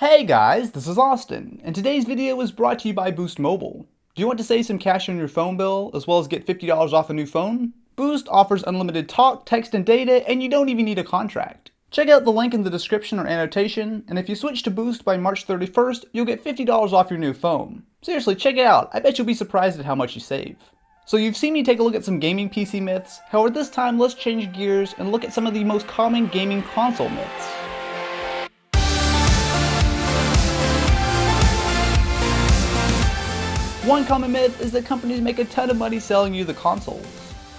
Hey guys, this is Austin, and today's video is brought to you by Boost Mobile. Do you want to save some cash on your phone bill, as well as get $50 off a new phone? Boost offers unlimited talk, text, and data, and you don't even need a contract. Check out the link in the description or annotation, and if you switch to Boost by March 31st, you'll get $50 off your new phone. Seriously, check it out. I bet you'll be surprised at how much you save. So you've seen me take a look at some gaming PC myths, however this time let's change gears and look at some of the most common gaming console myths. One common myth is that companies make a ton of money selling you the consoles.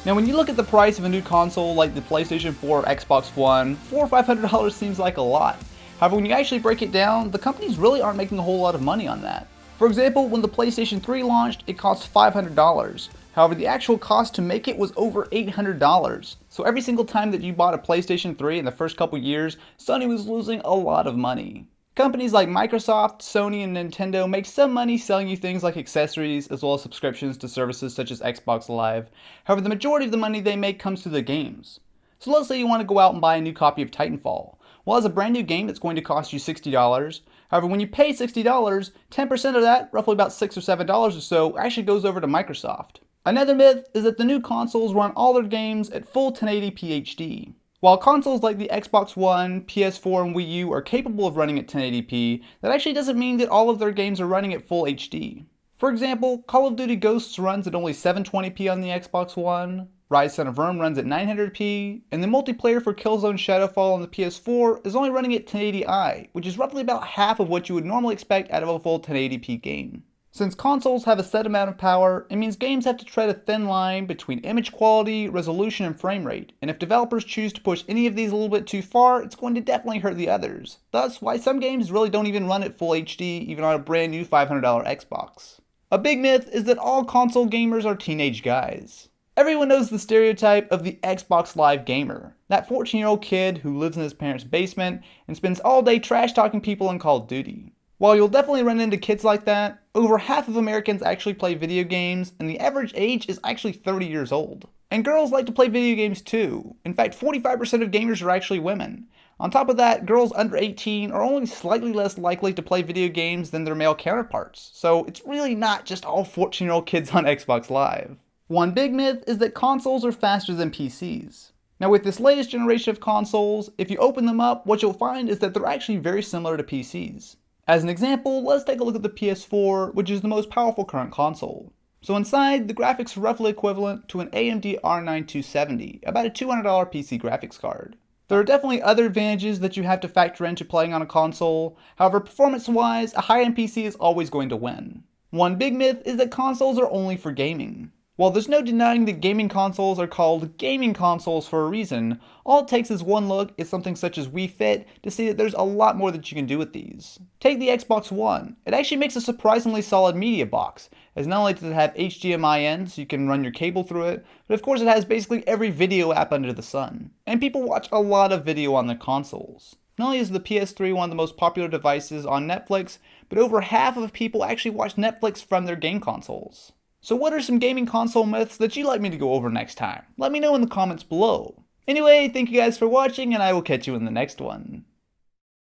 Now when you look at the price of a new console like the PlayStation 4 or Xbox One, $400 or $500 seems like a lot. However, when you actually break it down, the companies really aren't making a whole lot of money on that. For example, when the PlayStation 3 launched, it cost $500. However, the actual cost to make it was over $800. So every single time that you bought a PlayStation 3 in the first couple years, Sony was losing a lot of money. Companies like Microsoft, Sony, and Nintendo make some money selling you things like accessories as well as subscriptions to services such as Xbox Live. However, the majority of the money they make comes through the games. So let's say you want to go out and buy a new copy of Titanfall. Well, as a brand new game, it's going to cost you $60. However, when you pay $60, 10% of that, roughly about $6 or $7 or so, actually goes over to Microsoft. Another myth is that the new consoles run all their games at full 1080p HD. While consoles like the Xbox One, PS4, and Wii U are capable of running at 1080p, that actually doesn't mean that all of their games are running at full HD. For example, Call of Duty Ghosts runs at only 720p on the Xbox One, Rise Son of Rome runs at 900p, and the multiplayer for Killzone Shadowfall on the PS4 is only running at 1080i, which is roughly about half of what you would normally expect out of a full 1080p game. Since consoles have a set amount of power, it means games have to tread a thin line between image quality, resolution, and frame rate, and if developers choose to push any of these a little bit too far, it's going to definitely hurt the others. Thus, why some games really don't even run at full HD, even on a brand new $500 Xbox. A big myth is that all console gamers are teenage guys. Everyone knows the stereotype of the Xbox Live gamer, that 14-year-old kid who lives in his parents' basement and spends all day trash-talking people on Call of Duty. While you'll definitely run into kids like that, over half of Americans actually play video games, and the average age is actually 30 years old. And girls like to play video games too. In fact, 45% of gamers are actually women. On top of that, girls under 18 are only slightly less likely to play video games than their male counterparts, so it's really not just all 14-year-old kids on Xbox Live. One big myth is that consoles are faster than PCs. Now with this latest generation of consoles, if you open them up, what you'll find is that they're actually very similar to PCs. As an example, let's take a look at the PS4, which is the most powerful current console. So inside, the graphics are roughly equivalent to an AMD R9 270, about a $200 PC graphics card. There are definitely other advantages that you have to factor into playing on a console, however performance-wise, a high-end PC is always going to win. One big myth is that consoles are only for gaming. While there's no denying that gaming consoles are called gaming consoles for a reason, all it takes is one look at something such as Wii Fit to see that there's a lot more that you can do with these. Take the Xbox One. It actually makes a surprisingly solid media box, as not only does it have HDMI in so you can run your cable through it, but of course it has basically every video app under the sun. And people watch a lot of video on their consoles. Not only is the PS3 one of the most popular devices on Netflix, but over half of people actually watch Netflix from their game consoles. So what are some gaming console myths that you'd like me to go over next time? Let me know in the comments below. Anyway, thank you guys for watching, and I will catch you in the next one.